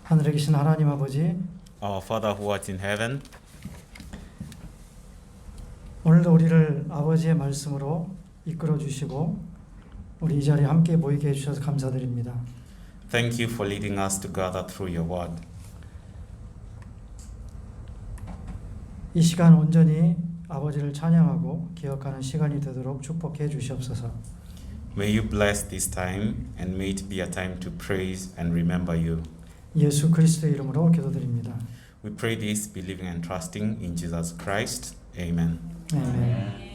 하늘에 계신 하나님 아버지, Our Father who art in heaven, 오늘도 우리를 아버지의 말씀으로 이끌어 주시고 우리 이 자리에 함께 모이게 해주셔서 감사드립니다. thank you for leading us to gather through your word. 이 시간 온전히 아버지를 찬양하고 기억하는 시간이 되도록 축복해 주시옵소서. May you bless this time and may it be a time to praise and remember you. 예수 그리스도의 이름으로 기도드립니다. We pray this believing and trusting in Jesus Christ. Amen. 아멘.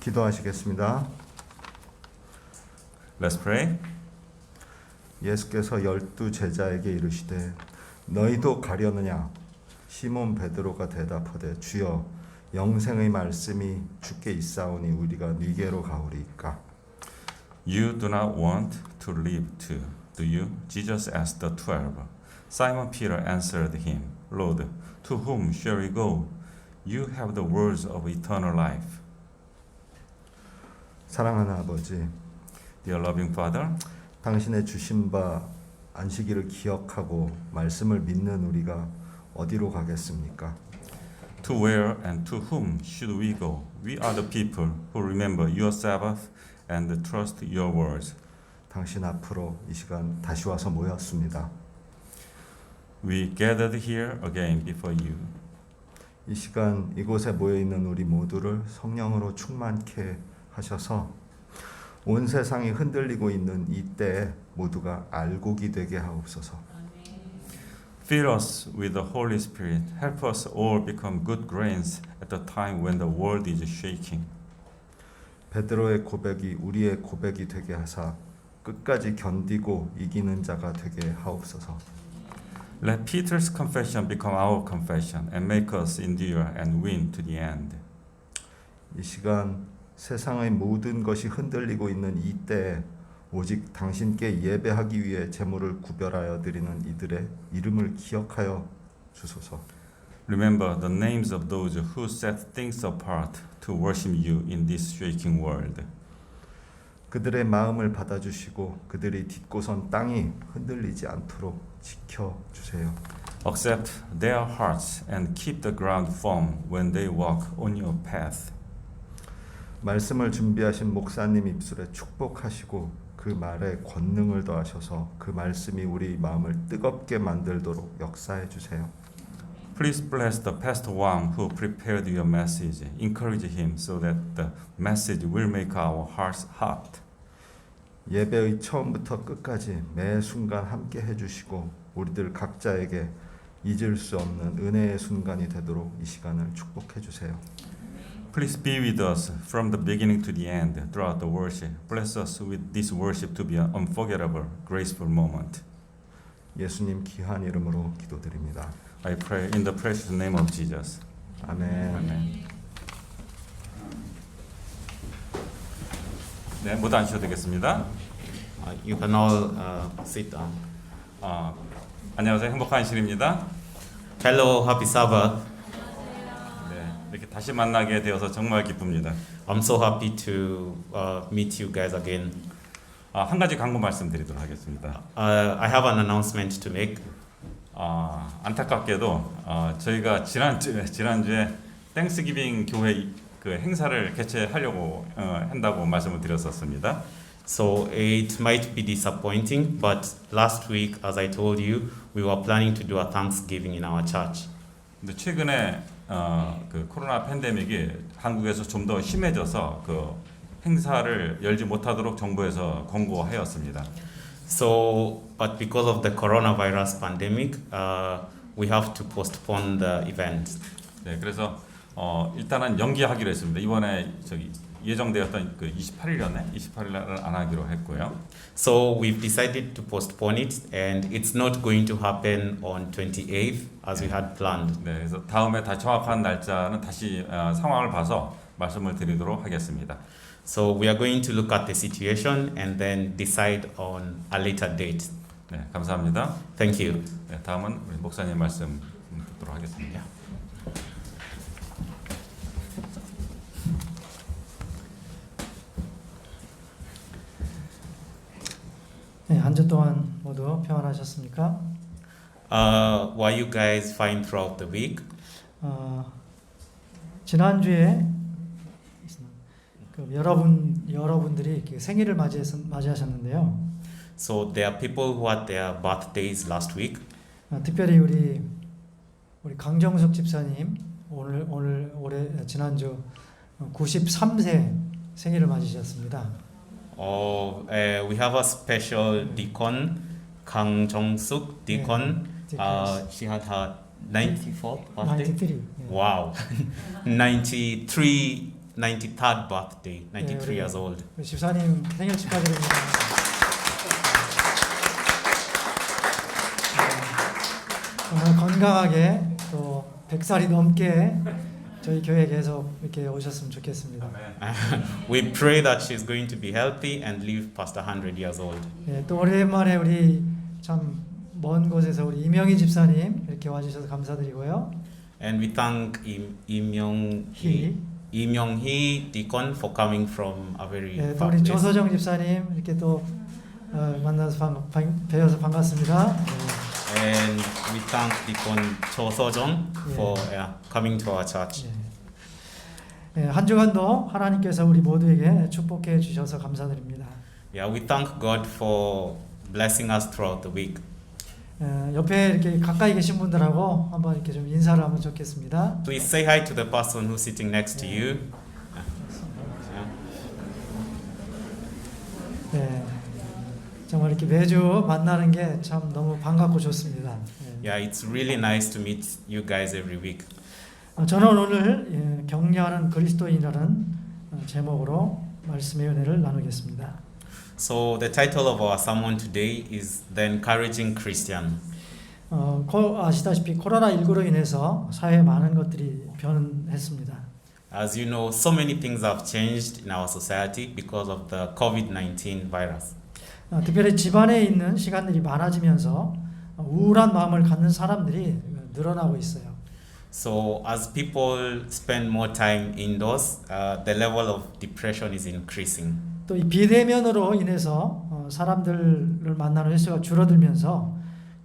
기도하시겠습니다. Let's pray. 예수께서 12 제자에게 이르시되 너희도 가려느냐? 시몬 베드로가 대답하되 주여 영생의 말씀이 주께 있사오니 우리가 네게로 가오리이까. You do not want to leave too, do you? Jesus asked the 12. Simon Peter answered him, Lord, to whom shall we go? You have the words of eternal life. 사랑하는 아버지, Dear loving Father, 당신의 주신 바 안식일을 기억하고 말씀을 믿는 우리가 어디로 가겠습니까? to where and to whom should we go? We are the people who remember your Sabbath and trust your words. 당신 앞으로 이 시간 다시 와서 모였습니다. We gathered here again before you. 이 시간 이곳에 모여 있는 우리 모두를 성령으로 충만케 하셔서 온 세상이 흔들리고 있는 이때에 모두가 알곡이 되게 하옵소서. Fill us with the Holy Spirit. Help us all become good grains at the time when the world is shaking. 베드로의 고백이 우리의 고백이 되게 하사 끝까지 견디고 이기는 자가 되게 하옵소서. Let Peter's confession become our confession and make us endure and win to the end. 이 시간 세상의 모든 것이 흔들리고 있는 이때에 오직 당신께 예배하기 위해 제물을 구별하여 드리는 이들의 이름을 기억하여 주소서. Remember the names of those who set things apart to worship you in this shaking world. 그들의 마음을 받아주시고 그들이 딛고선 땅이 흔들리지 않도록 지켜주세요. Accept their hearts and keep the ground firm when they walk on your path. 말씀을 준비하신 목사님 입술에 축복하시고 그 말에 권능을 더하셔서 그 말씀이 우리 마음을 뜨겁게 만들도록 역사해 주세요. Please bless the Pastor Wang who prepared your message. Encourage him so that the message will make our hearts hot. 예배의 처음부터 끝까지 매 순간 함께 해주시고 우리들 각자에게 잊을 수 없는 은혜의 순간이 되도록 이 시간을 축복해 주세요. Please be with us from the beginning to the end throughout the worship. Bless us with this worship to be an unforgettable, graceful moment. 예수님 귀한 이름으로 기도드립니다. I pray in the precious name of Jesus. 아멘. 아멘. 네, 모두 앉으셔도 되겠습니다. You can all sit down. 안녕하세요, 행복한 신입니다. Hello, happy Sabbath. 네, 이렇게 다시 만나게 되어서 정말 기쁩니다. I'm so happy to meet you guys again. 한 가지 광고 말씀드리도록 하겠습니다. I have an announcement to make. 안타깝게도 저희가 지난주에 땡스기빙 교회 그 행사를 개최하려고 한다고 말씀을 드렸었습니다. So it might be disappointing, but last week, as I told you, we were planning to do a Thanksgiving in our church. 근데 최근에 그 코로나 팬데믹이 한국에서 좀 더 심해져서 그 행사를 열지 못하도록 정부에서 권고하였습니다. So, but because of the coronavirus pandemic, we have to postpone the event. 네, 그래서 일단은 연기하기로 했습니다. 이번에 예정되었던 그 28일을 안 하기로 했고요. So we've decided to postpone it, and it's not going to happen on 28th as we had planned. 네, 그래서 다음에 다 정확한 날짜는 다시 상황을 봐서 말씀을 드리도록 하겠습니다. So we are going to look at the situation and then decide on a later date. 네, 감사합니다. Thank you. 네, 다음은 우리 목사님 말씀 듣도록 하겠습니다. 네, 한 주 동안 모두 평안하셨습니까? Were you guys fine throughout the week? 지난주에 그 여러분들이 이렇게 생일을 맞이하셨는데요. So there are people who had their birthdays last week. 특별히 우리 강정숙 집사님 올해 지난주 93세 생일을 맞으셨습니다. We have a special deacon, Kang Jong-suk deacon. She had her 94th birthday. 93. Wow, 93rd birthday, 93 years old. 집사님 생일 축하드립니다. 정말 건강하게 또 100살이 넘게 저희 교회에 계속 이렇게 오셨으면 좋겠습니다. We pray that she's going to be healthy and live past 100 years old. 예, 또 오랜만에 우리 참 먼 곳에서 우리 이명희 집사님 이렇게 와주셔서 감사드리고요. And we thank Im Myung-hee deacon for coming from a very 예, 또 far 우리 place. 조서정 집사님 이렇게 또 만나서 뵈어서 반갑습니다. And we thank Deacon Cho So-jung for coming to our church. 예, 한 주간도 하나님께서 우리 모두에게 축복해 주셔서 감사드립니다. Yeah, we thank God for blessing us throughout the week. 옆에 이렇게 가까이 계신 분들하고 한번 이렇게 좀 인사를 하면 좋겠습니다. Please say hi to the person who's sitting next to you. 네, 정말 이렇게 매주 만나는 게 참 너무 반갑고 좋습니다. Yeah, it's really nice to meet you guys every week. 저는 오늘 격려하는 그리스도인이라는 제목으로 말씀의 은혜를 나누겠습니다. So the title of our sermon today is The Encouraging Christian. 아시다시피 코로나19로 인해서 사회에 많은 것들이 변했습니다. As you know, so many things have changed in our society because of the COVID-19 virus. 특별히 집안에 있는 시간들이 많아지면서 우울한 마음을 갖는 사람들이 늘어나고 있어요. So as people spend more time indoors, the level of depression is increasing. 또 이 비대면으로 인해서 사람들을 만나는 횟수가 줄어들면서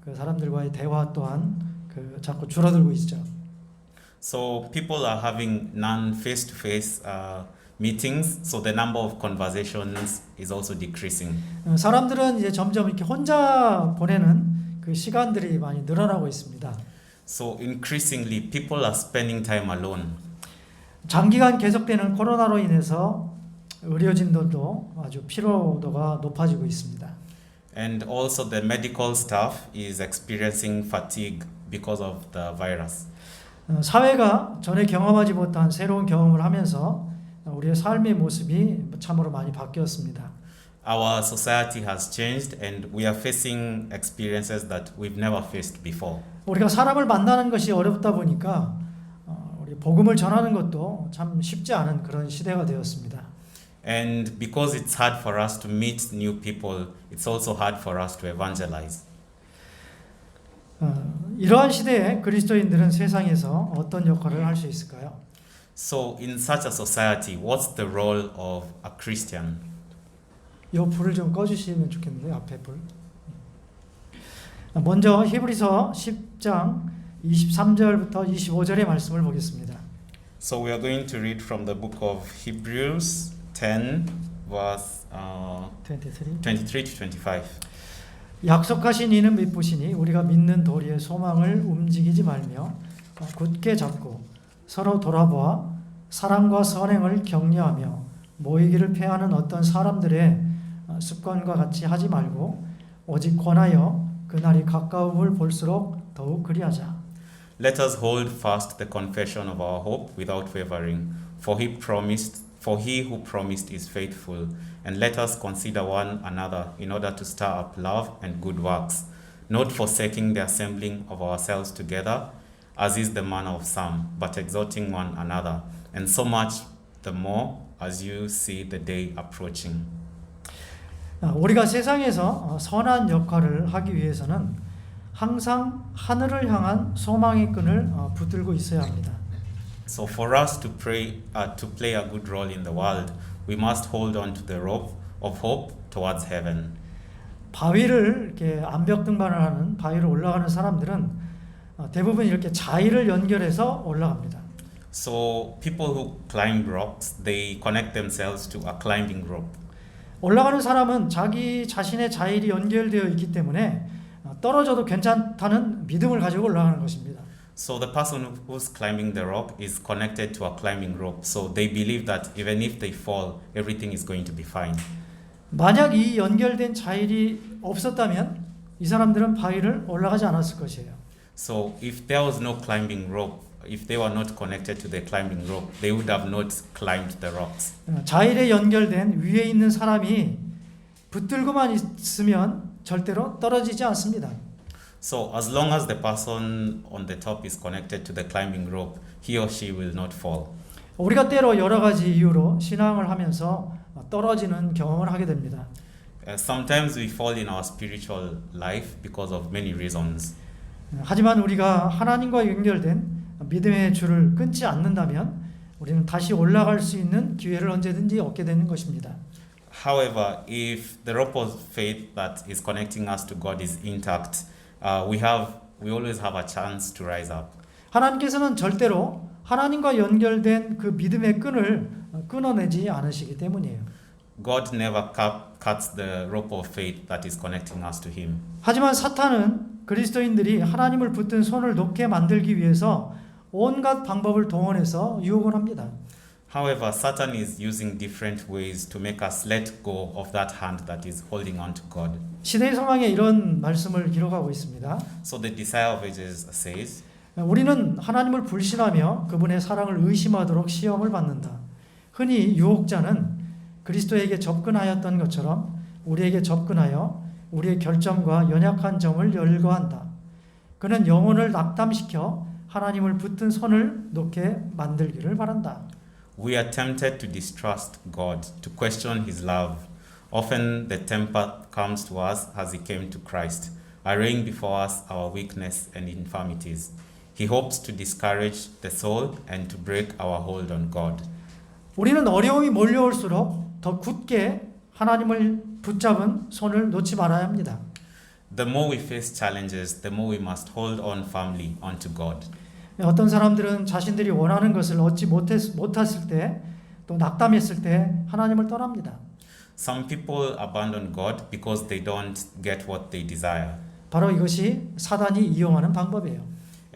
그 사람들과의 대화 또한 자꾸 줄어들고 있죠. So people are having non-face-to-face meetings, so the number of conversations is also decreasing. 사람들은 이제 점점 이렇게 혼자 보내는 그 시간들이 많이 늘어나고 있습니다. So increasingly, people are spending time alone. 장기간 계속되는 코로나로 인해서 의료진들도 아주 피로도가 높아지고 있습니다. And also, the medical staff is experiencing fatigue because of the virus. 사회가 전에 경험하지 못한 새로운 경험을 하면서 우리의 삶의 모습이 참으로 많이 바뀌었습니다. Our society has changed, and we are facing experiences that we've never faced before. 우리가 사람을 만나는 것이 어렵다 보니까 우리 복음을 전하는 것도 참 쉽지 않은 그런 시대가 되었습니다. And because it's hard for us to meet new people, it's also hard for us to evangelize. 이러한 시대에 그리스도인들은 세상에서 어떤 역할을 할 수 있을까요? So, in such a society, what's the role of a Christian? 이 불을 좀 꺼주시면 좋겠는데요. 앞에 불. 먼저 히브리서 10장 23절부터 25절의 말씀을 보겠습니다. So, we are going to read from the book of Hebrews 10, verse 23. 23 to 25. 약속하신 이는 미쁘시니 우리가 믿는 도리의 소망을 움직이지 말며 굳게 잡고 서로 돌아보아 사랑과 선행을 격려하며 모이기를 패하는 어떤 사람들의 습관과 같이 하지 말고 오직 권하여 그날이 가까움을 볼수록 더욱 그리하자. Let us hold fast the confession of our hope without wavering, for he who promised is faithful. And let us consider one another in order to stir up love and good works, not forsaking the assembling of ourselves together, as is the manner of some, but exhorting one another, and so much the more as you see the day approaching. 우리가 세상에서 선한 역할을 하기 위해서는 항상 하늘을 향한 소망의 끈을 붙들고 있어야 합니다. So for us to play a good role in the world, we must hold on to the rope of hope towards heaven. 바위를 이렇게 암벽 등반을 하는 바위로 올라가는 사람들은 대부분 이렇게 자위를 연결해서 올라갑니다. So people who climb rocks, they connect themselves to a climbing rope. 올라가는 사람은 자기 자신의 자일이 연결되어 있기 때문에 떨어져도 괜찮다는 믿음을 가지고 올라가는 것입니다. So the person who's climbing the rock is connected to a climbing rope. So they believe that even if they fall, everything is going to be fine. 만약 이 연결된 자일이 없었다면 이 사람들은 바위를 올라가지 않았을 것이에요. So if there was no climbing rope, if they were not connected to the climbing rope, they would have not climbed the rocks. 자일에 연결된 위에 있는 사람이 붙들고만 있으면 절대로 떨어지지 않습니다. So as long as the person on the top is connected to the climbing rope, he or she will not fall. 우리가 때로 여러 가지 이유로 신앙을 하면서 떨어지는 경험을 하게 됩니다. Sometimes we fall in our spiritual life because of many reasons. 하지만 우리가 하나님과 연결된 믿음의 줄을 끊지 않는다면 우리는 다시 올라갈 수 있는 기회를 언제든지 얻게 되는 것입니다. However, if the rope of faith that is connecting us to God is intact, we always have a chance to rise up. 하나님께서는 절대로 하나님과 연결된 그 믿음의 끈을 끊어내지 않으시기 때문이에요. God never cuts the rope of faith that is connecting us to Him. 하지만 사탄은 그리스도인들이 하나님을 붙든 손을 놓게 만들기 위해서 온갖 방법을 동원해서 유혹을 합니다. However, Satan is using different ways to make us let go of that hand that is holding on to God. 시대의 소망에 이런 말씀을 기록하고 있습니다. So the Desire of Ages says, 우리는 하나님을 불신하며 그분의 사랑을 의심하도록 시험을 받는다. 흔히 유혹자는 그리스도에게 접근하였던 것처럼 우리에게 접근하여 우리의 결점과 연약한 점을 열거한다. 그는 영혼을 낙담시켜 하나님을 붙든 손을 놓게 만들기를 바란다. We are tempted to distrust God, to question His love. Often the temper comes to us as He came to Christ, arraying before us our weakness and infirmities. He hopes to discourage the soul and to break our hold on God. 우리는 어려움이 몰려올수록 더 굳게 하나님을 붙잡은 손을 놓지 말아야 합니다. The more we face challenges, the more we must hold on firmly onto God. 어떤 사람들은 자신들이 원하는 것을 얻지 못했을 때, 또 낙담했을 때 하나님을 떠납니다. Some people abandon God because they don't get what they desire. 바로 이것이 사단이 이용하는 방법이에요.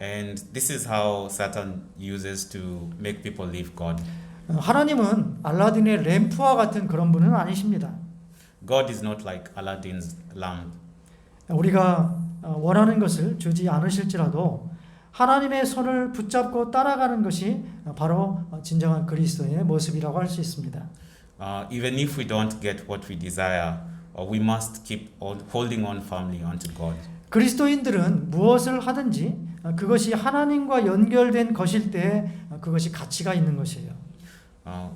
And this is how Satan uses to make people leave God. 하나님은 알라딘의 램프와 같은 그런 분은 아니십니다. God is not like Aladdin's lamp. 우리가 원하는 것을 주지 않으실지라도 하나님의 손을 붙잡고 따라가는 것이 바로 진정한 그리스도인의 모습이라고 할 수 있습니다. Even if we don't get what we desire, we must keep on holding on firmly onto God. 그리스도인들은 무엇을 하든지 그것이 하나님과 연결된 것일 때 그것이 가치가 있는 것이에요.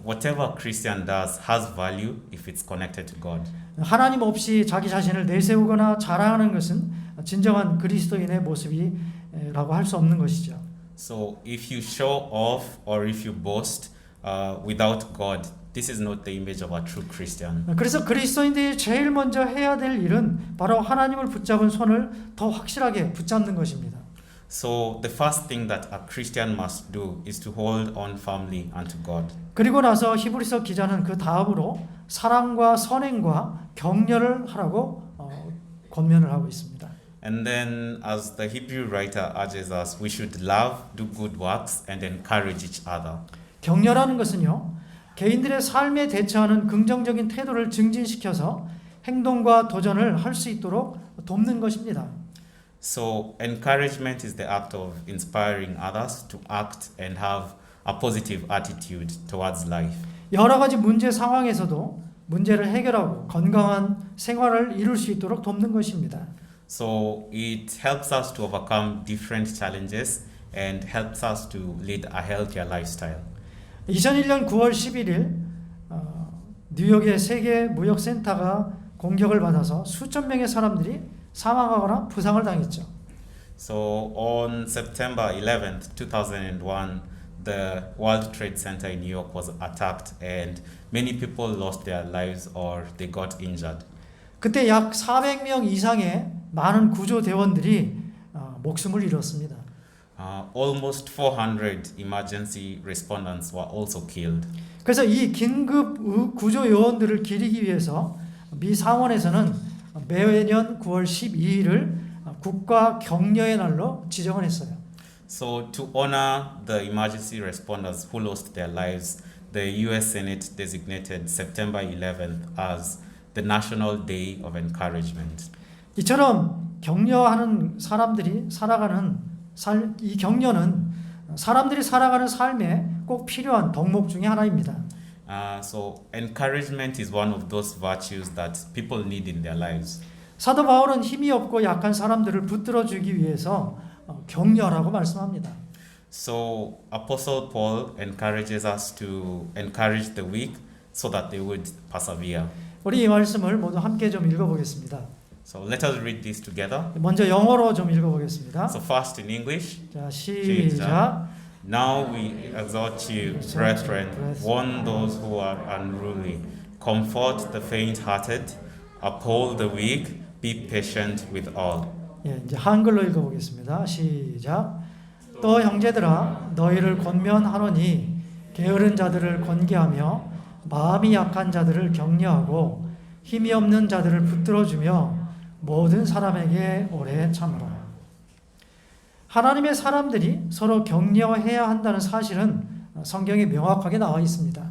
Whatever a Christian does has value if it's connected to God. 하나님 없이 자기 자신을 내세우거나 자랑하는 것은 진정한 그리스도인의 모습이라고 할 수 없는 것이죠. So if you show off or if you boast without God, this is not the image of a true Christian. 그래서 그리스도인들이 제일 먼저 해야 될 일은 바로 하나님을 붙잡은 손을 더 확실하게 붙잡는 것입니다. So the first thing that a Christian must do is to hold on firmly unto God. 그리고 나서 히브리서 기자는 그 다음으로 사랑과 선행과 격려를 하라고 권면을 하고 있습니다. And then as the Hebrew writer urges us, we should love, do good works, and encourage each other. 격려라는 것은요, 개인들의 삶에 대처하는 긍정적인 태도를 증진시켜서 행동과 도전을 할 수 있도록 돕는 것입니다. So encouragement is the act of inspiring others to act and have a positive attitude towards life. 여러 가지 문제 상황에서도 문제를 해결하고 건강한 생활을 이룰 수 있도록 돕는 것입니다. So it helps us to overcome different challenges and helps us to lead a healthier lifestyle. 2001년 9월 11일 뉴욕의 세계 무역센터가 공격을 받아서 수천 명의 사람들이 사망하거나 부상을 당했죠. So on September 11th, 2001, the World Trade Center in New York was attacked and many people lost their lives or they got injured. 그때 약 400명 이상의 많은 구조대원들이 목숨을 잃었습니다. Almost 400 emergency respondents were also killed. 그래서 이 긴급 구조 요원들을 기리기 위해서 미 상원에서는 매년 9월 12일을 국가 격려의 날로 지정을 했어요. So to honor the emergency responders who lost their lives, the US Senate designated September 11th as the National Day of Encouragement. 이처럼 격려하는 사람들이 살아가는 이 격려는 사람들이 살아가는 삶에 꼭 필요한 덕목 중에 하나입니다. So encouragement is one of those virtues that people need in their lives. 사도 바울은 힘이 없고 약한 사람들을 붙들어 주기 위해서 격려라고 말씀합니다. So Apostle Paul encourages us to encourage the weak so that they would persevere. 우리 이 말씀을 모두 함께 좀 읽어보겠습니다. So let us read this together. 먼저 영어로 좀 읽어보겠습니다. So first in English. 자, 시작. Now we exhort you, brethren, warn those who are unruly, comfort the faint-hearted, uphold the weak, be patient with all. 예, 이제 한글로 읽어보겠습니다. 시작. 또 형제들아, 너희를 권면하노니 게으른 자들을 권계하며 마음이 약한 자들을 격려하고 힘이 없는 자들을 붙들어주며 모든 사람에게 오래 참으라. 하나님의 사람들이 서로 격려해야 한다는 사실은 성경에 명확하게 나와 있습니다.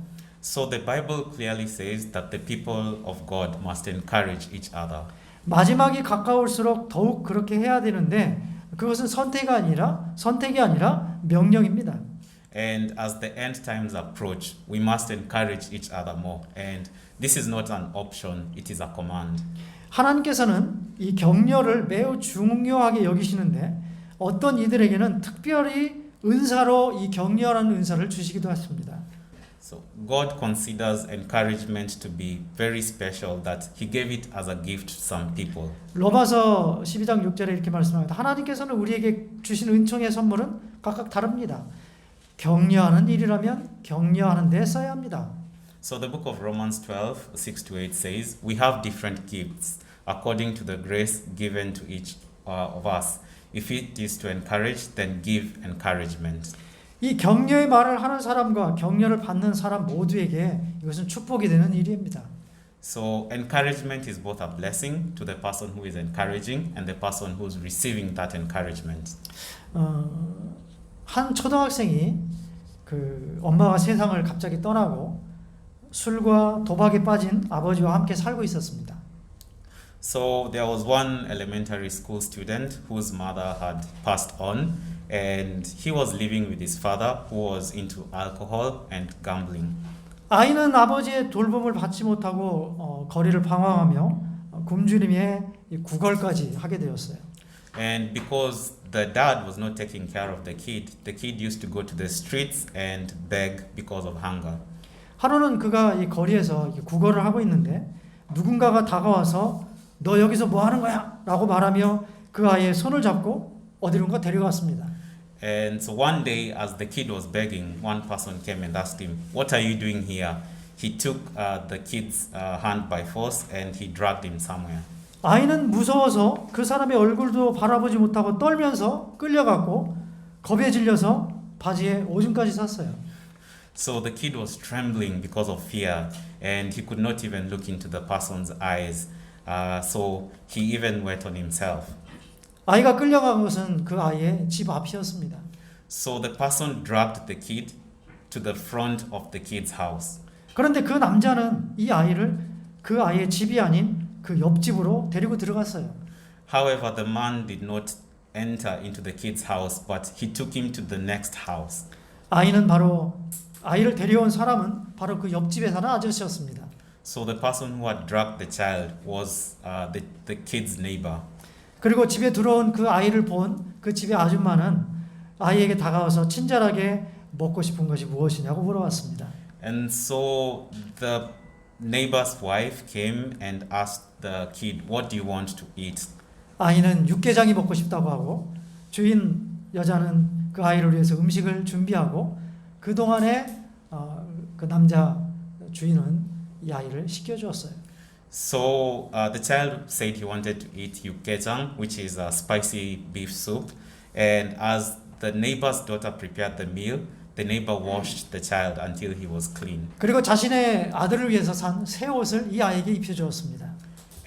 So the Bible clearly says that the people of God must encourage each other. 마지막이 가까울수록 더욱 그렇게 해야 되는데 그것은 선택이 아니라 명령입니다. And as the end times approach, we must encourage each other more. And this is not an option, it is a command. 하나님께서는 이 격려를 매우 중요하게 여기시는데 어떤 이들에게는 특별히 은사로 이 격려라는 은사를 주시기도 하십니다. So God considers encouragement to be very special that He gave it as a gift to some people. 로마서 12장 6절에 이렇게 말씀합니다. 하나님께서는 우리에게 주신 은총의 선물은 각각 다릅니다. 격려하는 일이라면 격려하는 데 써야 합니다. So the book of Romans 12, 6-8 says, we have different gifts according to the grace given to each of us. If it is to encourage, then give encouragement. 이 격려의 말을 하는 사람과 격려를 받는 사람 모두에게 이것은 축복이 되는 일입니다. So encouragement is both a blessing to the person who is encouraging and the person who's receiving that encouragement. 한 초등학생이 그 엄마가 세상을 갑자기 떠나고 술과 도박에 빠진 아버지와 함께 살고 있었습니다. So there was one elementary school student whose mother had passed on, and he was living with his father who was into alcohol and gambling. 아이는 아버지의 돌봄을 받지 못하고 거리를 방황하며 굶주림의 구걸까지 하게 되었어요. And because the dad was not taking care of the kid used to go to the streets and beg because of hunger. 하루는 그가 이 거리에서 구걸을 하고 있는데 누군가가 다가와서 너 여기서 뭐 하는 거야? 라고 말하며 그 아이의 손을 잡고 어디론가 데려갔습니다. And so one day, as the kid was begging, one person came and asked him, "What are you doing here?" He took the kid's hand by force and he dragged him somewhere. 아이는 무서워서 그 사람의 얼굴도 바라보지 못하고 떨면서 끌려갔고 겁에 질려서 바지에 오줌까지 쌌어요. So the kid was trembling because of fear and he could not even look into the person's eyes. So he even wet on himself. 아이가 끌려간 것은 그 아이의 집 앞이었습니다. So the person dragged the kid to the front of the kid's house. 그런데 그 남자는 이 아이를 그 아이의 집이 아닌 그 옆집으로 데리고 들어갔어요. However, the man did not enter into the kid's house, but he took him to the next house. 아이를 데려온 사람은 바로 그 옆집에 사는 아저씨였습니다. So the person who had dragged the child was the kid's neighbor. 그리고 집에 들어온 그 아이를 본 그 집의 아줌마는 아이에게 다가와서 친절하게 먹고 싶은 것이 무엇이냐고 물어봤습니다. And so the neighbor's wife came and asked the kid, "What do you want to eat?" 아이는 육개장이 먹고 싶다고 하고 주인 여자는 그 아이를 위해서 음식을 준비하고 그동안에 그 남자 주인은 이 아이를 시켜주었어요. So the child said he wanted to eat 육개장, which is a spicy beef soup. And as the neighbor's daughter prepared the meal, the neighbor washed the child until he was clean. 그리고 자신의 아들을 위해서 산 새 옷을 이 아이에게 입혀주었습니다.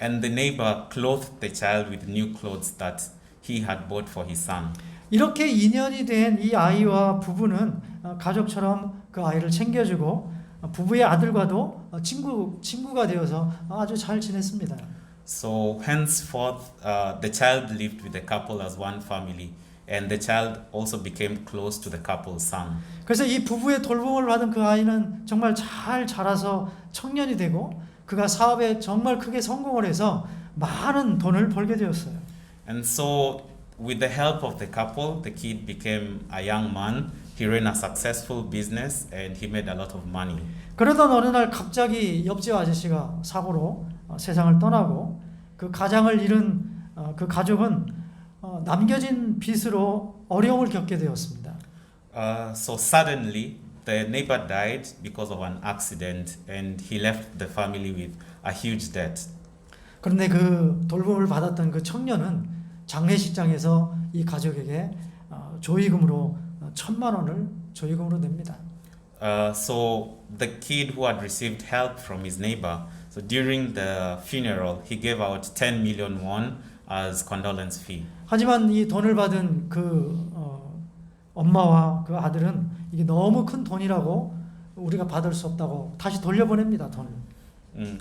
And the neighbor clothed the child with new clothes that he had bought for his son. 이렇게 인연이 된 이 아이와 부부는 가족처럼 그 아이를 챙겨주고 부부의 아들과도 친구가 되어서 아주 잘 지냈습니다. So henceforth, the child lived with the couple as one family, and the child also became close to the couple's son. 그래서 이 부부의 돌봄을 받은 그 아이는 정말 잘 자라서 청년이 되고 그가 사업에 정말 크게 성공을 해서 많은 돈을 벌게 되었어요. And so, with the help of the couple, the kid became a young man. He ran a successful business and he made a lot of money. 그러던 어느 날 갑자기 옆집 아저씨가 사고로 세상을 떠나고 그 가장을 잃은 그 가족은 남겨진 빚으로 어려움을 겪게 되었습니다. So suddenly, the neighbor died because of an accident, and he left the family with a huge debt. 그런데 그 돌봄을 받았던 그 청년은 장례식장에서 이 가족에게 조의금으로 1,000만 원을 조의금으로 냅니다. So the kid who had received help from his neighbor, so during the funeral, he gave out 10 million won as condolence fee. 하지만 이 돈을 받은 그 엄마와 그 아들은 이게 너무 큰 돈이라고 우리가 받을 수 없다고 다시 돌려보냅니다, 돈을.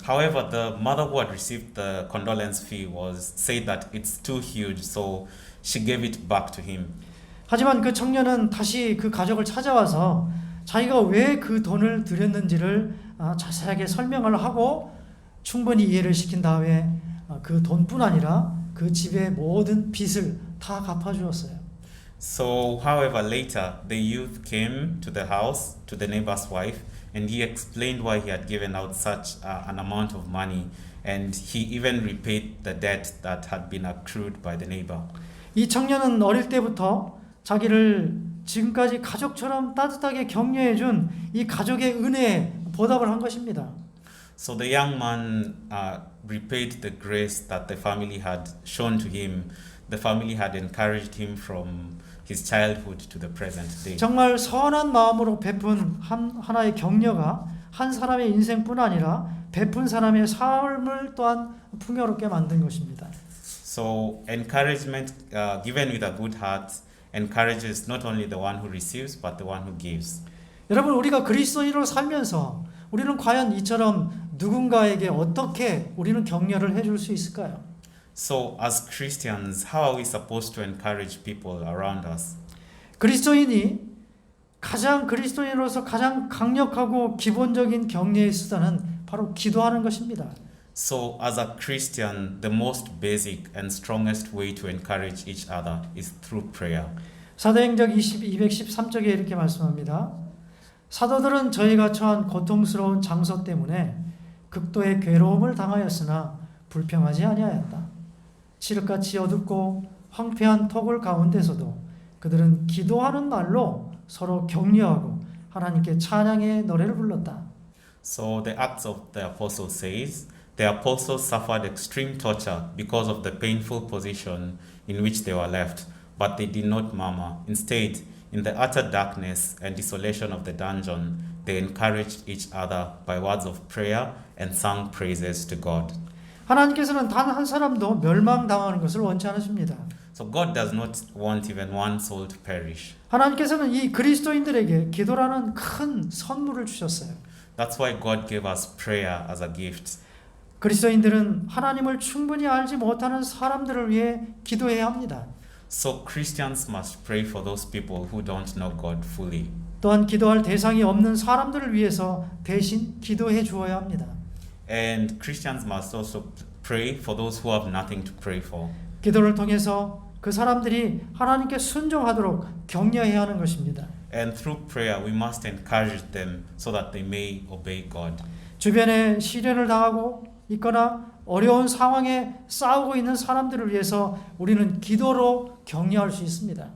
However, the mother who had received the condolence fee was said that it's too huge, so she gave it back to him. 하지만 그 청년은 다시 그 가족을 찾아와서 자기가 왜 그 돈을 드렸는지를 자세하게 설명을 하고 충분히 이해를 시킨 다음에 그 돈뿐 아니라 그 집의 모든 빚을 다 갚아주었어요. So, however, later the youth came to the house to the neighbor's wife, and he explained why he had given out such an amount of money, and he even repaid the debt that had been accrued by the neighbor. 이 청년은 어릴 때부터 자기를 지금까지 가족처럼 따뜻하게 격려해준 이 가족의 은혜에 보답을 한 것입니다. So the young man repaid the grace that the family had shown to him. The family had encouraged him from his childhood to the present day. 정말 선한 마음으로 베푼 하나의 격려가 한 사람의 인생뿐 아니라 베푼 사람의 삶을 또한 풍요롭게 만든 것입니다. So encouragement given with a good heart encourages not only the one who receives but the one who gives. 여러분, 우리가 그리스도인으로 살면서 우리는 과연 이처럼 누군가에게 어떻게 우리는 격려를 해줄 수 있을까요? So as Christians, how are we supposed to encourage people around us? 그리스도인이 그리스도인으로서 가장 강력하고 기본적인 격려의 수단은 바로 기도하는 것입니다. So as a Christian, the most basic and strongest way to encourage each other is through prayer. 사도행전 213쪽에 이렇게 말씀합니다. 사도들은 저희가 처한 고통스러운 장소 때문에 극도의 괴로움을 당하였으나 불평하지 아니하였다. 칠흑같이 어둡고 황폐한 토굴 가운데서도 그들은 기도하는 말로 서로 격려하고 하나님께 찬양의 노래를 불렀다. So the Acts of the Apostles says, the apostles suffered extreme torture because of the painful position in which they were left, but they did not murmur. Instead, in the utter darkness and desolation of the dungeon, they encouraged each other by words of prayer and sang praises to God. 하나님께서는 단 한 사람도 멸망당하는 것을 원치 않으십니다. So God does not want even one soul to perish. 하나님께서는 이 그리스도인들에게 기도라는 큰 선물을 주셨어요. That's why God gave us prayer as a gift. 그리스도인들은 하나님을 충분히 알지 못하는 사람들을 위해 기도해야 합니다. So Christians must pray for those people who don't know God fully. 또한 기도할 대상이 없는 사람들을 위해서 대신 기도해 주어야 합니다. And Christians must also pray for those who have nothing to pray for. 기도를 통해서 그 사람들이 하나님께 순종하도록 격려해야 하는 것입니다. And through prayer, we must encourage them so that they may obey God. 주변에 시련을 당하고 있거나 어려운 상황에 싸우고 있는 사람들을 위해서 우리는 기도로 격려할 수 있습니다.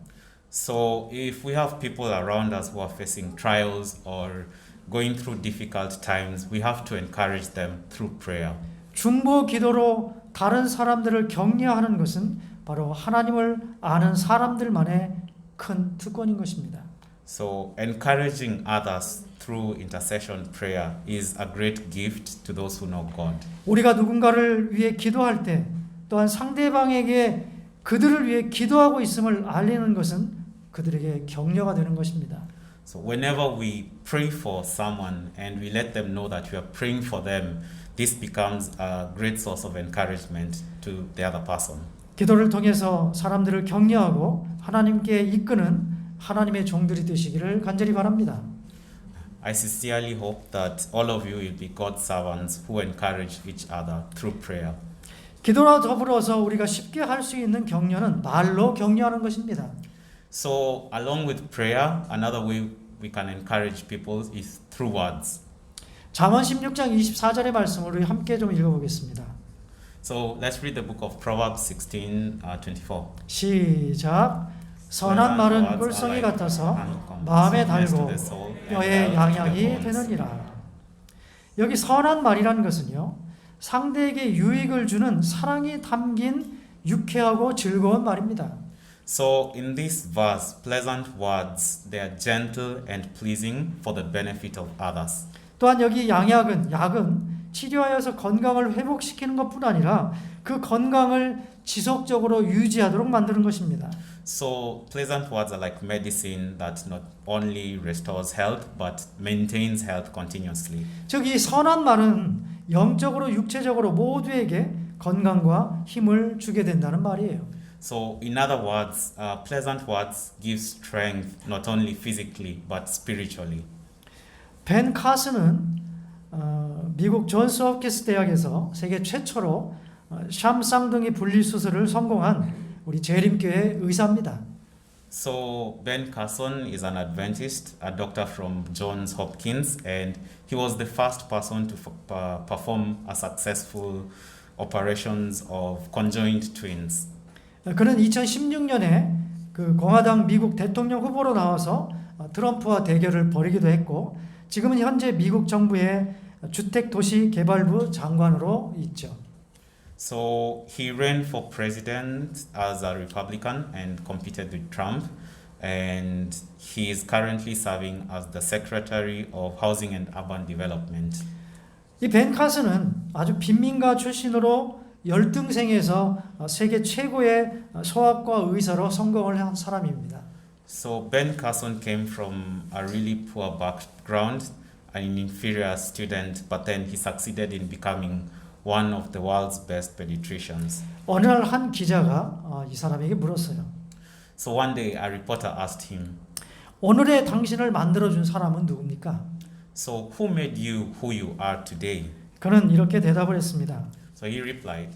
So if we have people around us who are facing trials or going through difficult times, we have to encourage them through prayer. 중보 기도로 다른 사람들을 격려하는 것은 바로 하나님을 아는 사람들만의 큰 특권인 것입니다. So encouraging others through intercession prayer is a great gift to those who know God. 우리가 누군가를 위해 기도할 때 또한 상대방에게 그들을 위해 기도하고 있음을 알리는 것은 그들에게 격려가 되는 것입니다. So whenever we pray for someone and we let them know that we are praying for them, this becomes a great source of encouragement to the other person. 기도를 통해서 사람들을 격려하고 하나님께 이끄는 하나님의 종들이 되시기를 간절히 바랍니다. I sincerely hope that all of you will be God's servants who encourage each other through prayer. 기도와 더불어서 우리가 쉽게 할 수 있는 격려는 말로 격려하는 것입니다. So along with prayer, another way we can encourage people is through words. 잠언 16장 24절의 말씀을 우리 함께 좀 읽어보겠습니다. So let's read the book of Proverbs 16:24. 시작. 선한 말은 꿀송이 같아서 마음에 달고 뼈에 양약이 되느니라. 여기 선한 말이라는 것은요, 상대에게 유익을 주는 사랑이 담긴 유쾌하고 즐거운 말입니다. So in this verse, pleasant words, they are gentle and pleasing for the benefit of others. 또한 여기 약은 치료하여서 건강을 회복시키는 것뿐 아니라 그 건강을 지속적으로 유지하도록 만드는 것입니다. So pleasant words are like medicine that not only restores health but maintains health continuously. 즉 이 선한 말은 영적으로 육체적으로 모두에게 건강과 힘을 주게 된다는 말이에요. So in other words, pleasant words give strength not only physically but spiritually. 벤 카슨은 미국 존스 홉킨스 대학에서 세계 최초로 샴 쌍둥이 분리 수술을 성공한 우리 재림교회 의사입니다. So Ben Carson is an Adventist, a doctor from Johns Hopkins, and he was the first person to perform a successful operations of conjoined twins. 그는 2016년에 그 공화당 미국 대통령 후보로 나와서 트럼프와 대결을 벌이기도 했고, 지금은 현재 미국 정부의 주택도시개발부 장관으로 있죠. So he ran for president as a Republican and competed with Trump. and he is currently serving as the Secretary of Housing and Urban Development. 이 벤 카슨은 아주 빈민가 출신으로 열등생에서 세계 최고의 소아과 의사로 성공을 한 사람입니다. So Ben Carson came from a really poor background, an inferior student, but then he succeeded in becoming one of the world's best pediatricians. 어느 날 한 기자가 이 사람에게 물었어요. So one day a reporter asked him, 오늘의 당신을 만들어준 사람은 누굽니까? "So who made you who you are today?" 그는 이렇게 대답을 했습니다. So he replied,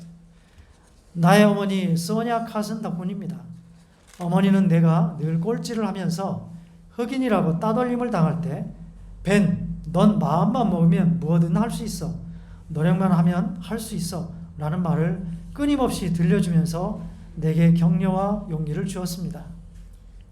나의 어머니 소냐 카슨 덕분입니다. 어머니는 내가 늘 꼴찌를 하면서 흑인이라고 따돌림을 당할 때 벤, 넌 마음만 먹으면 뭐든 할 수 있어. 노력만 하면 할 수 있어. 라는 말을 끊임없이 들려주면서 내게 격려와 용기를 주었습니다.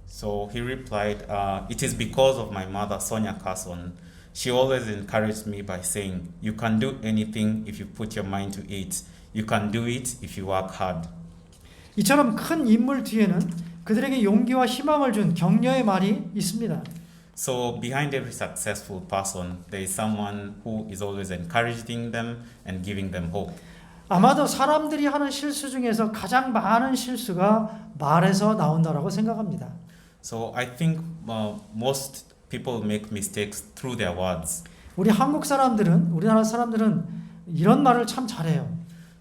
So he replied, "It is because of my mother, Sonia Carson. She always encouraged me by saying, you can do anything if you put your mind to it. You can do it if you work hard." 이처럼 큰 인물 뒤에는 그들에게 용기와 희망을 준 격려의 말이 있습니다. So behind every successful person, there is someone who is always encouraging them and giving them hope. 아마도 사람들이 하는 실수 중에서 가장 많은 실수가 말에서 나온다라고 생각합니다. So I think most people make mistakes through their words. 우리 한국 사람들은, 우리나라 사람들은 이런 말을 참 잘해요.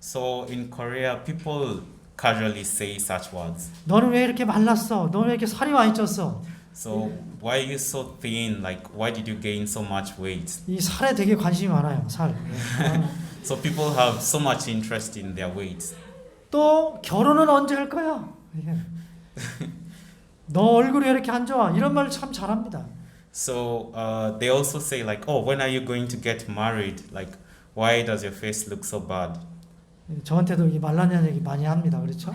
So in Korea, people casually say such words. 너는 왜 이렇게 말랐어? 너는 왜 이렇게 살이 많이 쪘어? So why are you so thin? Like why did you gain so much weight? 이 살에 되게 관심이 많아요. 살. So people have so much interest in their weight. 또 결혼은 언제 할 거야? 너 얼굴이 왜 이렇게 안 좋아? 이런 말을 참 잘합니다. So they also say like, oh, when are you going to get married? Like why does your face look so bad? 저한테도 이 말랐냐는 얘기 많이 합니다. 그렇죠?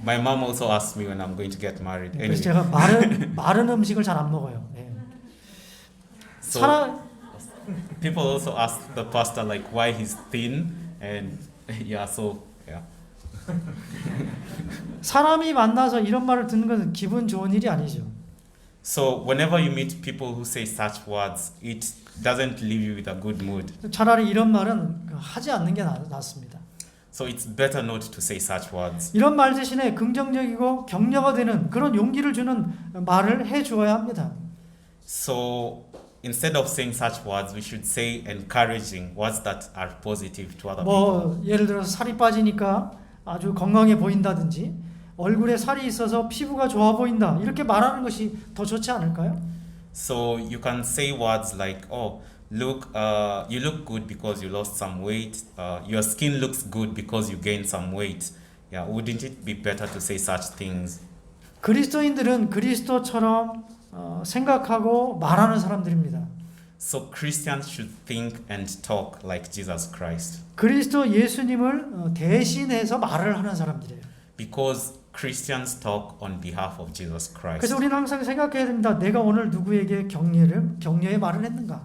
My mom also asks me when I'm going to get married. 그래서 Anyway, 제가 마른 음식을 잘 안 먹어요. 예. so 사람 people also ask the pastor like why he's thin, and yeah, so yeah. 사람이 만나서 이런 말을 듣는 것은 기분 좋은 일이 아니죠. So whenever you meet people who say such words, it doesn't leave you with a good mood. 차라리 이런 말은 하지 않는 게 낫습니다. So it's better not to say such words. 이런 말 대신에 긍정적이고 격려가 되는 그런 용기를 주는 말을 해 주어야 합니다. So instead of saying such words, we should say encouraging words that are positive to other people. 뭐 예를 들어서 살이 빠지니까 아주 건강해 보인다든지 얼굴에 살이 있어서 피부가 좋아 보인다 이렇게 말하는 것이 더 좋지 않을까요? So you can say words like, "Oh, look, you look good because you lost some weight. Your skin looks good because you gained some weight." Yeah, wouldn't it be better to say such things? 그리스도인들은 그리스도처럼 생각하고 말하는 사람들입니다. So Christians should think and talk like Jesus Christ, 그리스도 예수님을 대신해서 말을 하는 사람들이에요. because Christians talk on behalf of Jesus Christ. 그래서 우리는 항상 생각해야 됩니다. 내가 오늘 누구에게 격려의 말을 했는가?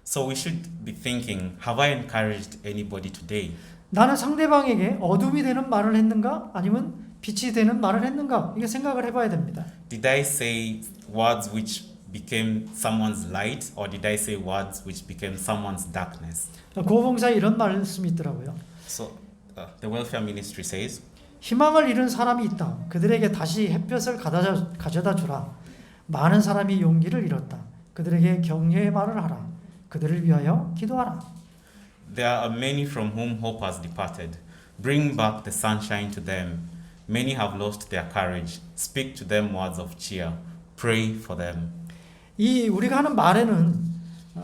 So we should be thinking, have I encouraged anybody today? 나는 상대방에게 어둠이 되는 말을 했는가? 아니면 빛이 되는 말을 했는가? 이게 생각을 해봐야 됩니다. Did I say words which became someone's light, or did I say words which became someone's darkness? 고봉사에 이런 말씀이 있더라고요. So the welfare ministry says, 희망을 잃은 사람이 있다. 그들에게 다시 햇볕을 가져다 주라. 많은 사람이 용기를 잃었다. 그들에게 격려의 말을 하라. 그들을 위하여 기도하라. there are many from whom hope has departed. Bring back the sunshine to them. Many have lost their courage. Speak to them words of cheer. Pray for them. 이 우리가 하는 말에는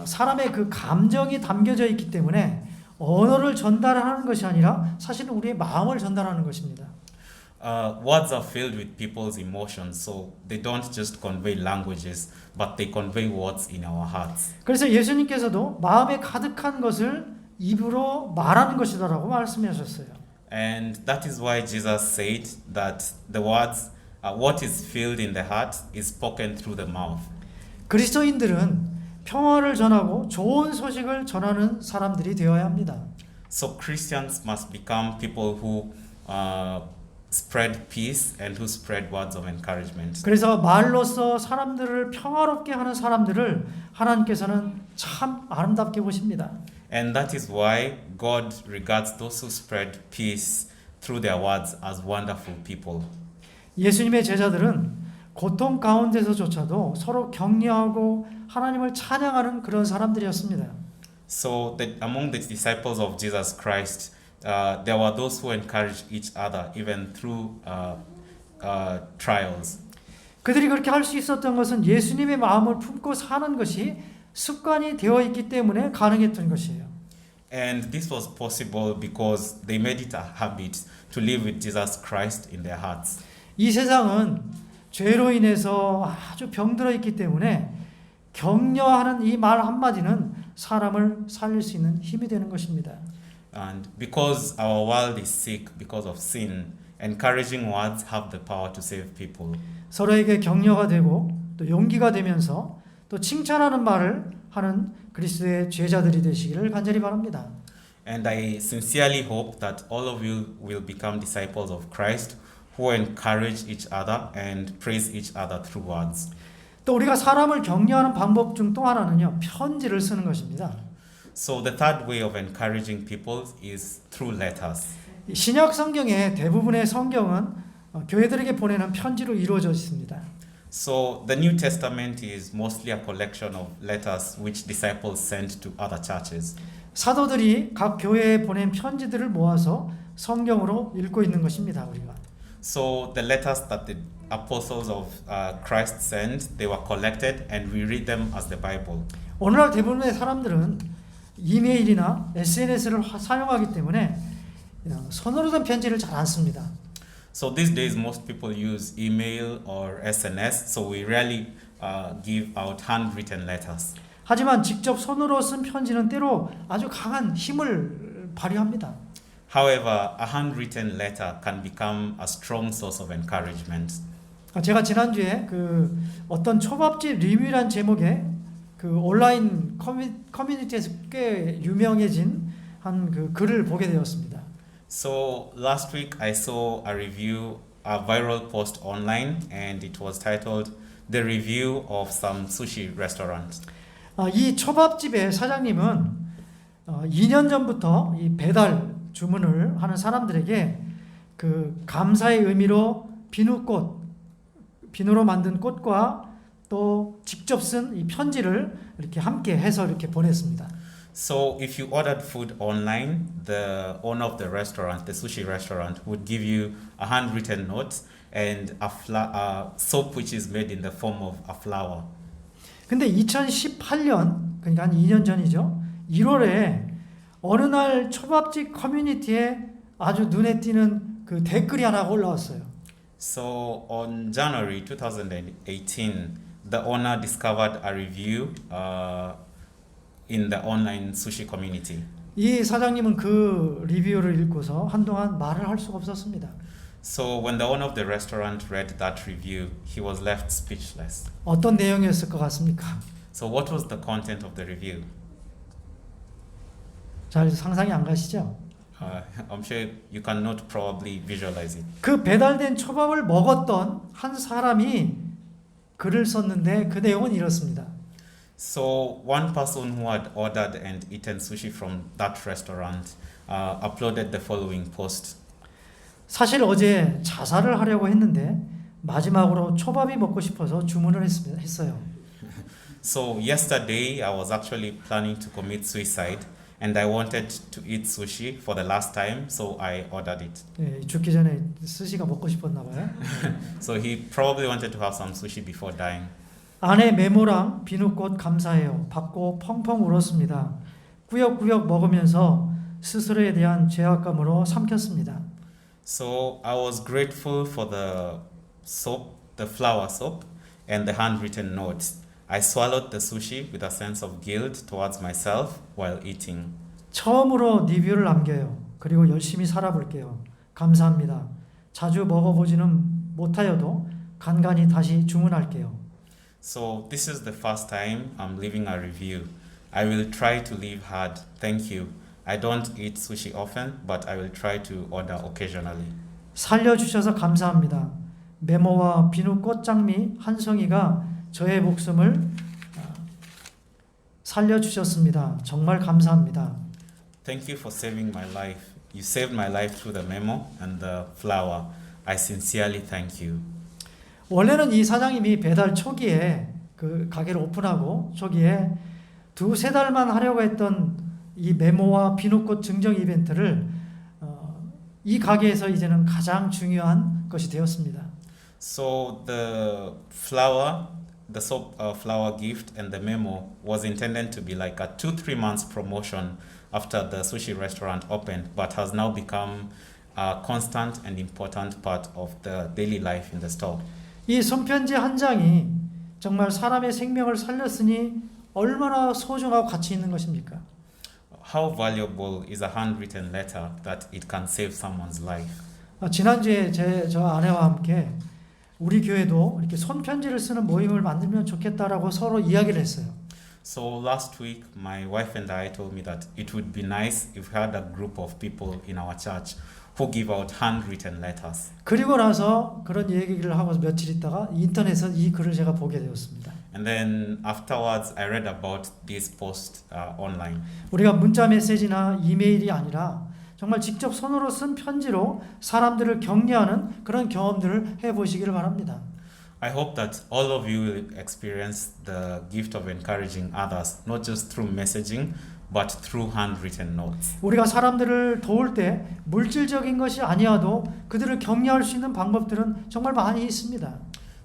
사람의 그 감정이 담겨져 있기 때문에 언어를 전달하는 것이 아니라 사실은 우리의 마음을 전달하는 것입니다. Words are filled with people's emotions, so they don't just convey languages, but they convey what's in our hearts. 그래서 예수님께서도 마음에 가득한 것을 입으로 말하는 것이다라고 말씀하셨어요. And that is why Jesus said that the words, what is filled in the heart is spoken through the mouth. 그리스도인들은 평화를 전하고 좋은 소식을 전하는 사람들이 되어야 합니다. So Christians must become people who spread peace and who spread words of encouragement. 그래서 말로써 사람들을 평화롭게 하는 사람들을 하나님께서는 참 아름답게 보십니다. And that is why God regards those who spread peace through their words as wonderful people. 예수님의 제자들은 고통 가운데서조차도 서로 격려하고 하나님을 찬양하는 그런 사람들이었습니다. So that among the disciples of Jesus Christ, there were those who encouraged each other even through trials. 그들이 그렇게 할 수 있었던 것은 예수님의 마음을 품고 사는 것이 습관이 되어 있기 때문에 가능했던 것이에요. And this was possible because they made it a habit to live with Jesus Christ in their hearts. 이 세상은 죄로 인해서 아주 병들어 있기 때문에 격려하는 이 말 한마디는 사람을 살릴 수 있는 힘이 되는 것입니다. And because our world is sick because of sin, encouraging words have the power to save people. 서로에게 격려가 되고 또 용기가 되면서 또 칭찬하는 말을 하는 그리스도의 제자들이 되시기를 간절히 바랍니다. And I sincerely hope that all of you will become disciples of Christ who encourage each other and praise each other through words. 또 우리가 사람을 격려하는 방법 중 또 하나는요, 편지를 쓰는 것입니다. So the third way of encouraging people is through letters. 신약 성경의 대부분의 성경은 교회들에게 보내는 편지로 이루어져 있습니다. So the New Testament is mostly a collection of letters which disciples sent to other churches. 사도들이 각 교회에 보낸 편지들을 모아서 성경으로 읽고 있는 것입니다, 우리가. So the letters that the apostles of Christ sent, they were collected and we read them as the Bible. 오늘날 대부분의 사람들은 이메일이나 SNS를 사용하기 때문에 손으로 된 편지를 잘 안 씁니다. So these days most people use email or SNS, so we rarely give out handwritten letters. 하지만 직접 손으로 쓴 편지는 때로 아주 강한 힘을 발휘합니다. However, a handwritten letter can become a strong source of encouragement. 제가 지난주에 그 어떤 초밥집 리뷰란 제목의 그 온라인 커뮤니티에서 꽤 유명해진 한 그 글을 보게 되었습니다. So last week I saw a review, a viral post online, and it was titled "The Review of Some Sushi Restaurant." 이 초밥집의 사장님은 2년 전부터 이 배달 주문을 하는 사람들에게 그 감사의 의미로 비누로 만든 꽃과 또 직접 쓴 이 편지를 이렇게 함께 해서 이렇게 보냈습니다. So if you ordered food online, the owner of the restaurant, the sushi restaurant, would give you a handwritten note and a soap which is made in the form of a flower. 근데 2018년, 그러니까 한 2년 전이죠. 1월에 어느 날 초밥집 커뮤니티에 아주 눈에 띄는 그 댓글이 하나 올라왔어요. So on January 2018, the owner discovered a review in the online sushi community. 이 사장님은 그 리뷰를 읽고서 한동안 말을 할 수가 없었습니다. So when the owner of the restaurant read that review, he was left speechless. 어떤 내용이었을 것 같습니까? So what was the content of the review? 잘 상상이 안 가시죠? I'm sure you cannot probably visualize it. 그 배달된 초밥을 먹었던 한 사람이 글을 썼는데 그 내용은 이렇습니다. So one person who had ordered and eaten sushi from that restaurant uploaded the following post. 사실 어제 자살을 하려고 했는데 마지막으로 초밥이 먹고 싶어서 주문을 했어요. So yesterday I was actually planning to commit suicide and I wanted to eat sushi for the last time, so I ordered it. 예, 죽기 전에 스시가 먹고 싶었나 봐요. So he probably wanted to have some sushi before dying. 아내 메모랑 비누꽃 감사해요. 받고 펑펑 울었습니다. 꾸역꾸역 먹으면서 스스로에 대한 죄악감으로 삼켰습니다. So I was grateful for the soap, the flower soap, and the handwritten notes. I swallowed the sushi with a sense of guilt towards myself while eating. 처음으로 리뷰를 남겨요. 그리고 열심히 살아볼게요. 감사합니다. 자주 먹어보지는 못하여도 간간히 다시 주문할게요. So this is the first time I'm leaving a review. I will try to live hard. Thank you. I don't eat sushi often, but I will try to order occasionally. 살려주셔서 감사합니다. 메모와 비누 꽃장미 한 송이가 저의 목숨을 살려주셨습니다. 정말 감사합니다. Thank you for saving my life. You saved my life through the memo and the flower. I sincerely thank you. 원래는 이 사장님이 배달 초기에 그 가게를 오픈하고 초기에 2-3달만 하려고 했던 이 메모와 비누꽃 증정 이벤트를 이 가게에서 이제는 가장 중요한 것이 되었습니다. So the flower, the soap flower gift and the memo was intended to be like a 2-3 months promotion after the sushi restaurant opened, but has now become a constant and important part of the daily life in the store. 이 손편지 한 장이 정말 사람의 생명을 살렸으니 얼마나 소중하고 가치 있는 것입니까? How valuable is a handwritten letter that it can save someone's life? 지난주에 저 아내와 함께 우리 교회도 이렇게 손편지를 쓰는 모임을 만들면 좋겠다라고 서로 이야기를 했어요. So last week, my wife and I told me that it would be nice if we had a group of people in our church who give out handwritten letters. 그리고 나서 그런 얘기를 하고 며칠 있다가 인터넷에서 이 글을 제가 보게 되었습니다. And then afterwards, I read about this post online. 우리가 문자 메시지나 이메일이 아니라 정말 직접 손으로 쓴 편지로 사람들을 격려하는 그런 경험들을 해보시기를 바랍니다. I hope that all of you will experience the gift of encouraging others, not just through messaging, but through handwritten notes. 우리가 사람들을 도울 때 물질적인 것이 아니어도 그들을 격려할 수 있는 방법들은 정말 많이 있습니다.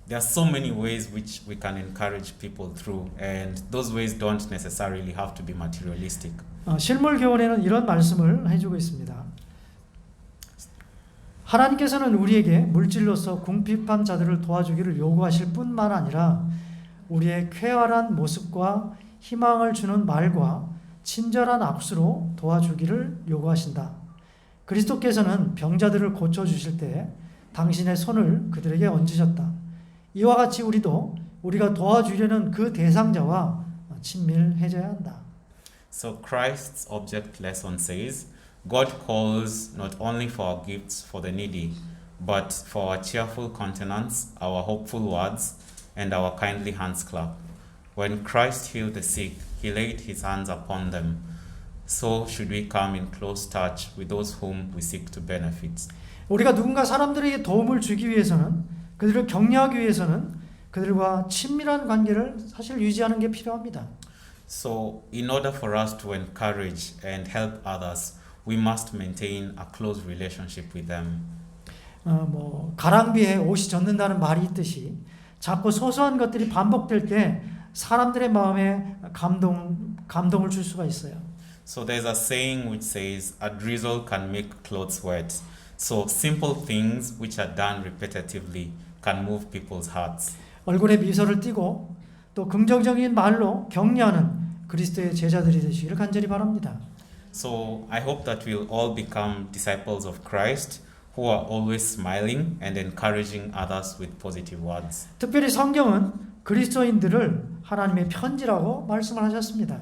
There are so many ways which we can encourage people through, and those ways don't necessarily have to be materialistic. 실물 교훈에는 이런 말씀을 해주고 있습니다. 하나님께서는 우리에게 물질로서 궁핍한 자들을 도와주기를 요구하실 뿐만 아니라 우리의 쾌활한 모습과 희망을 주는 말과 친절한 악수로 도와주기를 요구하신다. 그리스도께서는 병자들을 고쳐주실 때 당신의 손을 그들에게 얹으셨다. 이와 같이 우리도 우리가 도와주려는 그 대상자와 친밀해져야 한다. So Christ's object lesson says, God calls not only for our gifts for the needy, but for our cheerful countenance, our hopeful words, and our kindly hands clap. When Christ healed the sick, he laid his hands upon them. So should we come in close touch with those whom we seek to benefit. 우리가 누군가 사람들에게 도움을 주기 위해서는 그들을 격려하기 위해서는 그들과 친밀한 관계를 사실 유지하는 게 필요합니다. So in order for us to encourage and help others, we must maintain a close relationship with them. 가랑비에 옷이 젖는다는 말이 있듯이 자꾸 소소한 것들이 반복될 때 사람들의 마음에 감동을 줄 수가 있어요. So there's a saying which says, a drizzle can make clothes wet. So simple things which are done repetitively can move people's hearts. 얼굴에 미소를 띠고 또 긍정적인 말로 격려하는 그리스도의 제자들이 되시기를 간절히 바랍니다. So I hope that we'll all become disciples of Christ who are always smiling and encouraging others with positive words. 특별히 성경은 그리스도인들을 하나님의 편지라고 말씀을 하셨습니다.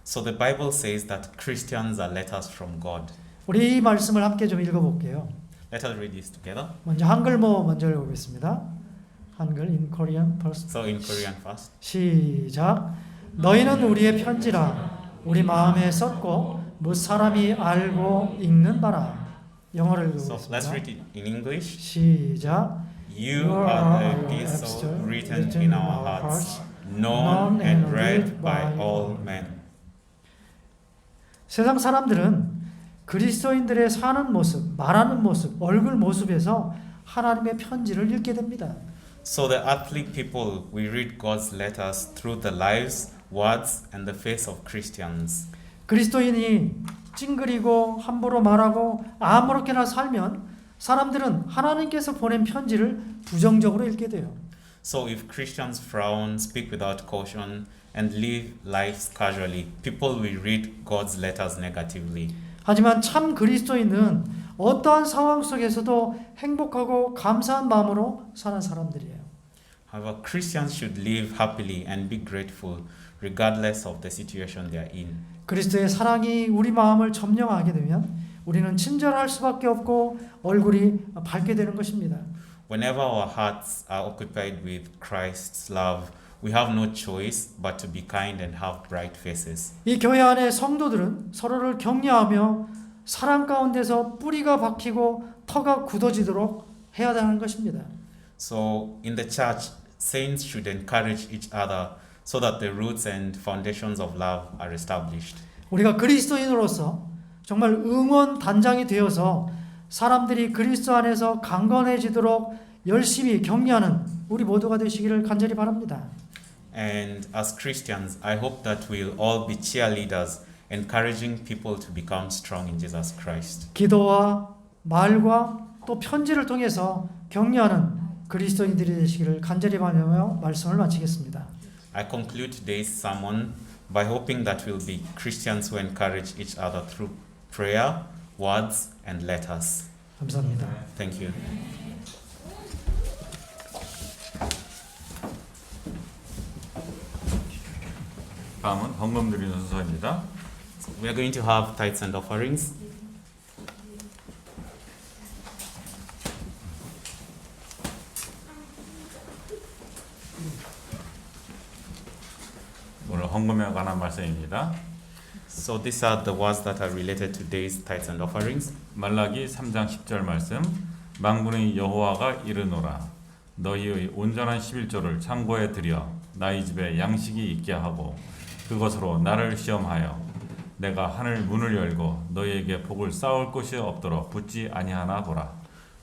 So the Bible says that Christians are letters from God. 우리 이 말씀을 함께 좀 읽어볼게요. Let us read this together. 먼저 한글모 먼저 읽어보겠습니다. 한글 in Korean first. So in Korean first. 시작. 너희는 우리의 편지라 우리 마음에 썼고 무 사람이 알고 읽는 바라. 영어를 So let's 읽어보겠습니다. read it in English. 시작. You are the epistle written in our hearts, known and read by all men. 세상 사람들은 그리스도인들의 사는 모습, 말하는 모습, 얼굴 모습에서 하나님의 편지를 읽게 됩니다. So the earthly people, we read God's letters through the lives, words, and the face of Christians. 그리스도인이 찡그리고 함부로 말하고 아무렇게나 살면 사람들은 하나님께서 보낸 편지를 부정적으로 읽게 돼요. So if Christians frown, speak without caution, and live lives casually, people will read God's letters negatively. 하지만 참 그리스도인은 어떠한 상황 속에서도 행복하고 감사한 마음으로 사는 사람들이에요. However, Christians should live happily and be grateful regardless of the situation they are in. 그리스도의 사랑이 우리 마음을 점령하게 되면 우리는 친절할 수밖에 없고 얼굴이 밝게 되는 것입니다. Whenever our hearts are occupied with Christ's love, we have no choice but to be kind and have bright faces. 이 교회 안에 성도들은 서로를 격려하며 사랑 가운데서 뿌리가 박히고 터가 굳어지도록 해야 하는 것입니다. So, in the church, saints should encourage each other so that the roots and foundations of love are established. 우리가 그리스도인으로서 정말 응원 단장이 되어서 사람들이 그리스도 안에서 강건해지도록 열심히 격려하는 우리 모두가 되시기를 간절히 바랍니다. And as Christians, I hope that we'll all be cheerleaders, encouraging people to become strong in Jesus Christ. 기도와 말과 또 편지를 통해서 격려하는 그리스도인들이 되시기를 간절히 바라며 말씀을 마치겠습니다. I conclude today's sermon by hoping that we'll be Christians who encourage each other through prayer, words, and letters. 감사합니다. Thank you. 다음은 헌금 드리는 순서입니다. We are going to have tithes and offerings. 오늘 헌금에 관한 말씀입니다. So these are the words that are related to today's tithes and offerings. 말라기 3장 10절 말씀. 만군의 여호와가 이르노라. 너희의 온전한 11조를 창고에 들여 나의 집에 양식이 있게 하고 그것으로 나를 시험하여 내가 하늘 문을 열고 너희에게 복을 쌓을 곳이 없도록 붙지 아니하나 보라.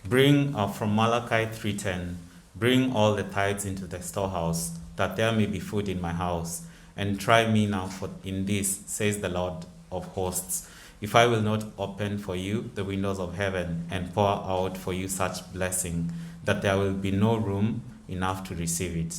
Bring from Malachi 3:10, bring all the tithes into the storehouse, that there may be food in my house. And try me now for in this, says the Lord of hosts, if I will not open for you the windows of heaven and pour out for you such blessing, that there will be no room enough to receive it.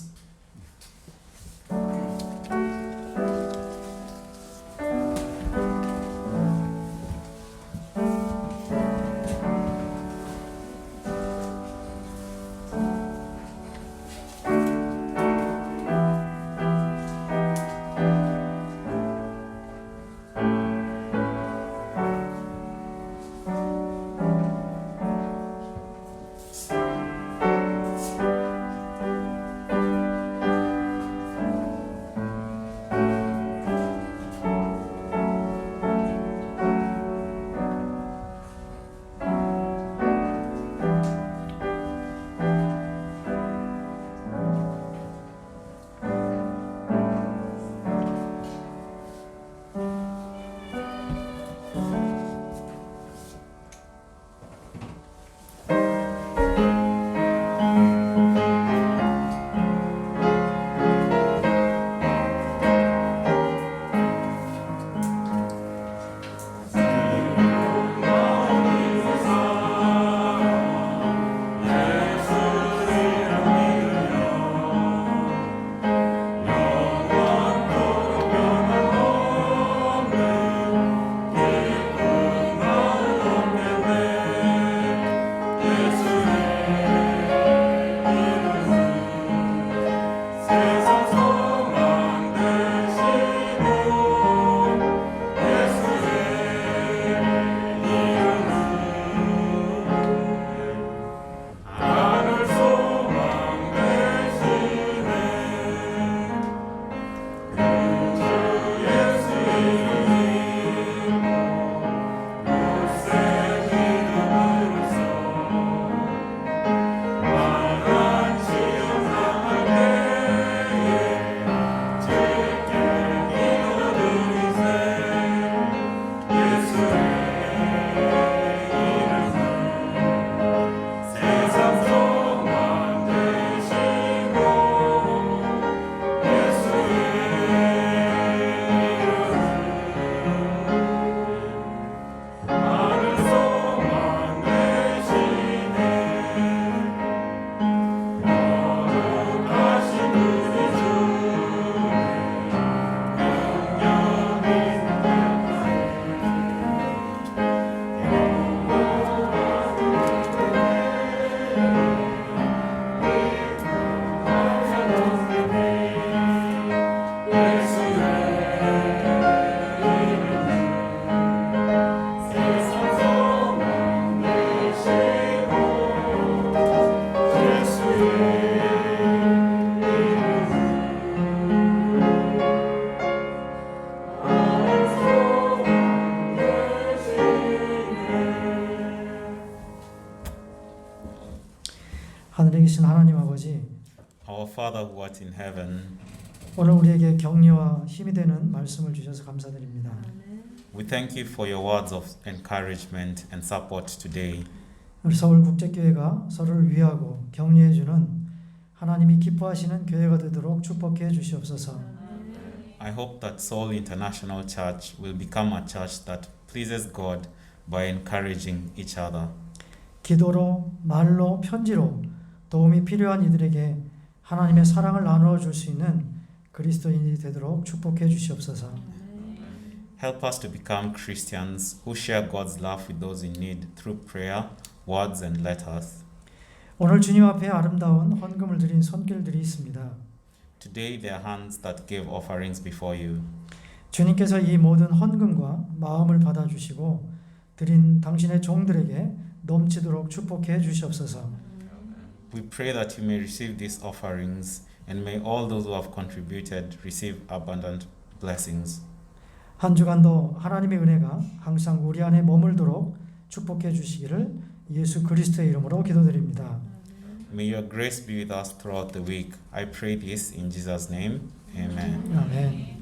하늘에 계신 하나님 아버지, Our Father who art in heaven, 오늘 우리에게 격려와 힘이 되는 말씀을 주셔서 감사드립니다. we thank you for your words of encouragement and support today. 우리 서울국제교회가 서로를 위하고 격려해주는 하나님이 기뻐하시는 교회가 되도록 축복해 주시옵소서. I hope that Seoul International Church will become a church that pleases God by encouraging each other. 기도로, 말로, 편지로 도움이 필요한 이들에게 하나님의 사랑을 나누어 줄 수 있는 그리스도인이 되도록 축복해 주시옵소서. Help us to become Christians who share God's love with those in need through prayer, words, and letters. 오늘 주님 앞에 아름다운 헌금을 드린 손길들이 있습니다. Today there are hands that gave offerings before you. 주님께서 이 모든 헌금과 마음을 받아주시고 드린 당신의 종들에게 넘치도록 축복해 주시옵소서. We pray that you may receive these offerings and may all those who have contributed receive abundant blessings. 한 주간도 하나님의 은혜가 항상 우리 안에 머물도록 축복해 주시기를 예수 그리스도의 이름으로 기도드립니다. May your grace be with us throughout the week. I pray this in Jesus' name. Amen. 아멘.